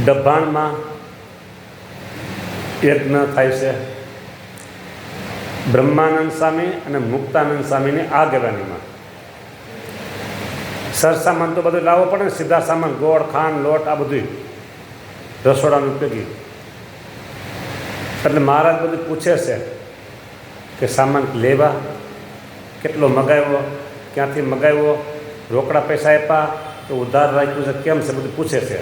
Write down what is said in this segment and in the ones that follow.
દભાણમાં યજ્ઞ થાય છે. બ્રહ્માનંદ સ્વામી અને મુક્તાનંદ સ્વામીની આગેવાનીમાં. સરસામાન તો બધું લાવવો પડે ને, સીધા સામાન, ગોળ, ખાંડ, લોટ, આ બધું રસોડાનું ઉપયોગી. એટલે મહારાજ બધું પૂછે છે કે સામાન લેવા કેટલો મગાવ્યો, ક્યાંથી મગાવ્યો, રોકડા પૈસા આપ્યા તો ઉધાર રાખ્યું છે, કેમ છે, બધું પૂછે છે.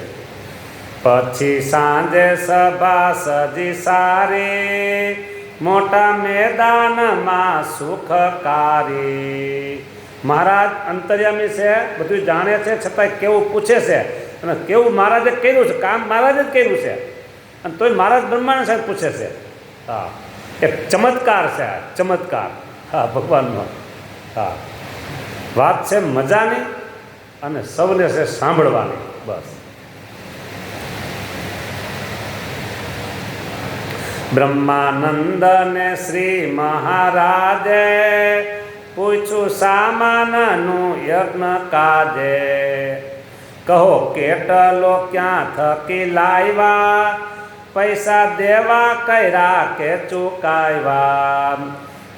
પછી સાંજે સભા સજી સારી, મોટા મેદાનમાં સુખકારી. મહારાજ અંતર્યામી છે, બધું જાણે છે, છતાંય કેવું પૂછે છે અને કેવું મહારાજે કર્યું છે, કામ મહારાજે જ કર્યું છે, અને તોય મહારાજ બ્રહ્માનંદ સાહેબ પૂછે છે. હા, એક ચમત્કાર છે, ચમત્કાર. હા, ભગવાનનો. હા, વાત છે મજાની અને સૌને છે સાંભળવાની. બસ. બ્રહ્માનંદ ને શ્રી મહારાજે પૂછ્યું સામાનનું યજ્ઞ કાજે. કહો કેટલો ક્યાં થકી લાવ્યા, પૈસા દેવા કર્યા કે ચૂકાવ્યા.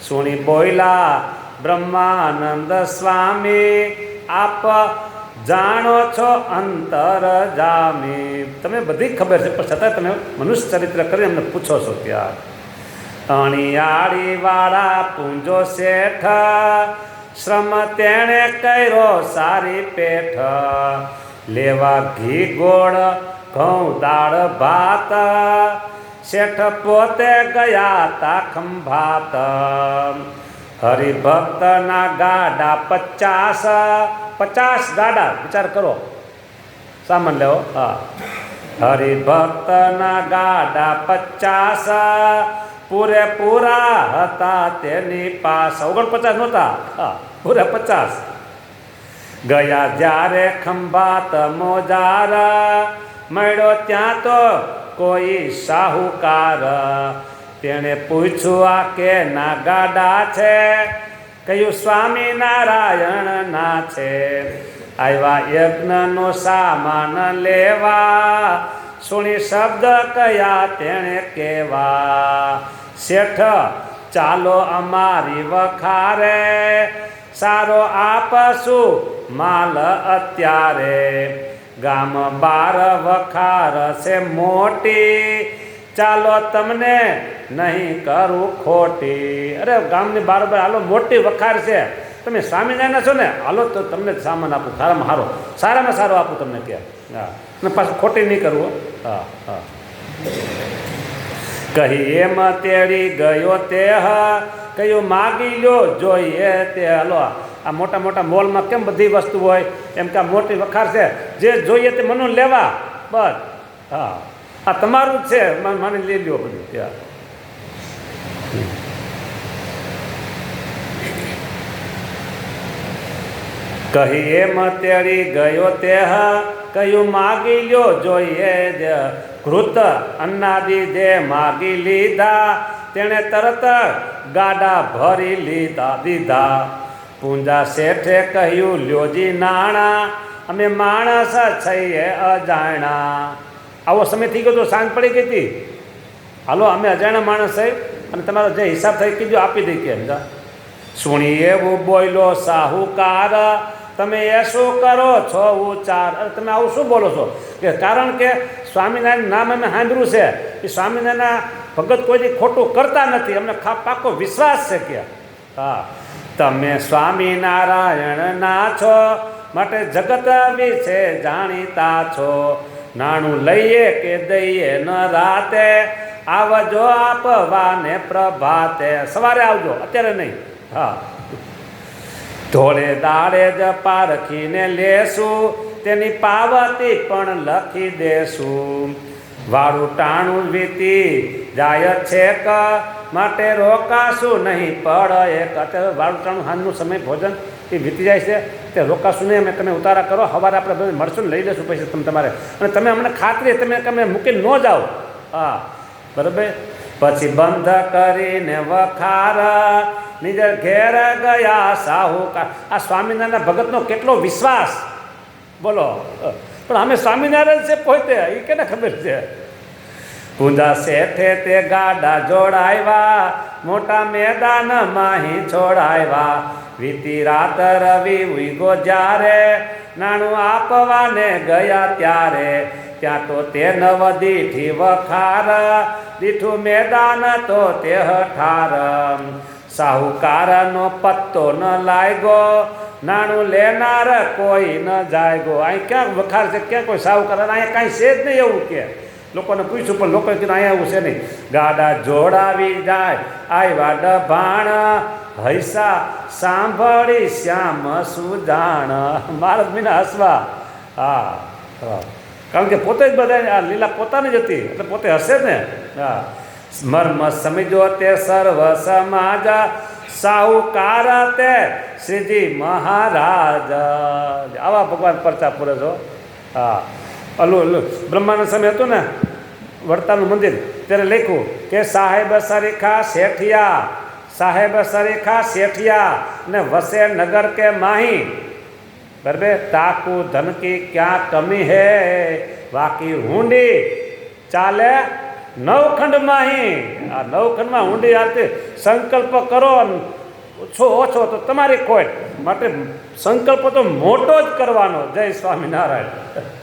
સુણી બોલ્યા બ્રહ્માનંદ સ્વામી, આપ જાણો છો અંતર જામી. તમે બધી ખબર છે, પણ છતાં તમે મનુષ્ય ચરિત્ર કરી અમને પૂછો છો. ત્યાં અણિયાળી વાળા પૂંજો શેઠ, શ્રમ તેણે કર્યો સારી પેઠ. લેવા ઘી ગોળ ઘઉં દાળ ભાત, શેઠ પોતે ગયા તા ખંભાત. હરિભક્તના ગાડા 50 ગાડા, વિચાર કરો, સામાન લેવો. હા, હરિભક્તના ગાડા 50 પૂરેપૂરા હતા તેની પાસ. 49 નહોતા, હા, પૂરા 50. ગયા જ્યારે ખંભાત મોજાર, મળ્યો ત્યાં તો કોઈ સાહુકાર. તેણે પૂછ્યું આ કે ના ગાડા છે, કહ્યું સ્વામિનારાયણ ના છે. આવ્યા યજ્ઞનો સામાન લેવા, સુણી શબ્દ કયા તેણે કેવા. શેઠ ચાલો અમારી વખારે, સારો આપશું માલ અત્યારે. ગામ 12 વખાર છે મોટી, ચાલો તમને નહીં કરું ખોટી. અરે ગામની 12 હાલો, મોટી વખાર છે, તમે સ્વામિનારાયણ છો ને, હાલો તો તમને સામાન આપું, સારામાં સારો, સારામાં સારો આપું તમને. કે હા, અને પાછું ખોટી નહીં કરવું. હા હા. કહી એમ તેડી ગયો તે, કહ્યું માગી લ્યો જોઈએ તે. હાલો, આ મોટા મોટા મોલમાં કેમ બધી વસ્તુ હોય, એમ કે આ મોટી વખાર છે, જે જોઈએ તે મનો લેવા. બસ. હા, આ તમારું જ છે, મને લઈ લ્યો બધું. ત્યાં કહી એમ તેડી ગયો તે, કહ્યું માગી લ્યો જોઈએ જ. ઘૃત અન્નાદી જે માગી લીધા, તેણે તરત ગાડા ભરી દીધા. પૂંજા શેઠે કહ્યું લ્યોજી નાણા, અમે માણસ છીએ અજાણા. આવો સમય થઈ ગયો તો, સાંજ પડી ગઈ હતી. હાલો, અમે અજાણા માણસ છે અને તમારો જે હિસાબ થઈ કીધો આપી દઈ. કેમ સુણી એવું બોલ્યો સાહુકાર, તમે એ શું કરો છો ઉચ્ચાર? અરે તમે આવું શું બોલો છો? કે કારણ કે સ્વામિનારાયણ નામ અમે સાંભળ્યું છે, એ સ્વામિનારાયણના ભગત કોઈથી ખોટું કરતા નથી, અમને પાકો વિશ્વાસ છે. કે હા, તમે સ્વામિનારાયણ ના છો, માટે જગત વિશે જાણીતા છો. નાણું લઈએ કે દઈએ ન રાતે, આવજો આપવાને પ્રભાતે. સવારે આવજો, અત્યારે નહીં. હા, ધોળે દાડે જ પારખીને લેશું, તેની પાવતી પણ લખી દેશું. વાળું ટાણું વીતી જાય છેક, માટે રોકાશું નહીં પડે એક. અત્યારે વાળું ટાણું સાંજનું સમય ભોજન એ વીતી જાય છે, તે રોકાશું નહીં. અમે તમે ઉતારા કરો, સવારે આપણે બધું મળશું ને લઈ લેશું પૈસા તમે તમારે. અને તમે અમને ખાતરી તમે મૂકીને ન જાઓ. હા, બરાબર. પછી બંધ કરીને વખાર, નિજ ઘેર ગયા સાહુકાર. આ સ્વામિનારાયણ ભગતનો કેટલો વિશ્વાસ, બોલો. પણ અમે સ્વામિનારાયણ છે પોતે એ કેને ખબર છે. કુંજા શેઠે તે ગાડા જોડાવ્યા, મોટા મેદાન માહી છોડાવ્યા, વીતી રાત રવિ ઉઈગો જ્યારે, નાણું આપવાને ગયા ત્યારે, ત્યાં તો તે નવ દીઠી વખાર, દીઠું મેદાન તો તે હઠાર. સાહુકારનો પત્તો ન લાગ્યો, નાણું લેનાર કોઈ ન જાયગો. અહીં ક્યાં વખાર છે, ક્યાં કોઈ સાહુકાર? અહીંયા કાંઈ છે જ નહીં એવું કે લોકોને પૂછ્યું, પણ લોકોએ કીધું અહીંયા એવું છે નહીં. ગાડા જોડાવી જાય આવ્યા ડભાણ, હૈસા સાંભળી શ્યામ સુજાણ. મહારાજ મીના હસવા. હા, કારણ કે પોતે જ બધા આ લીલા પોતાની જ હતી એટલે પોતે હશે જ ને. હા, મર્મ સમજો તે સર્વ સમાજ, સાહુકાર તે શ્રીજી મહારાજ. આવા ભગવાન પરચા પૂરે છો. હા, ઓલું બ્રહ્માનંદ સમય હતું ને વડતાલનું મંદિર, ત્યારે લખ્યું કે સાહેબ સરીખા શેઠિયા, સાહેબ સરીખા શેઠિયા ને વસે નગર કે માહી, બરાબર. તાકુ ધન કી ક્યાં કમી હે, બાકી હુંડી ચાલે નવખંડ માહી. આ નવખંડમાં હુંડી આરતી સંકલ્પ કરો ઓછો તો તમારી ખોટ માટે સંકલ્પ તો મોટો જ કરવાનો. જય સ્વામિનારાયણ.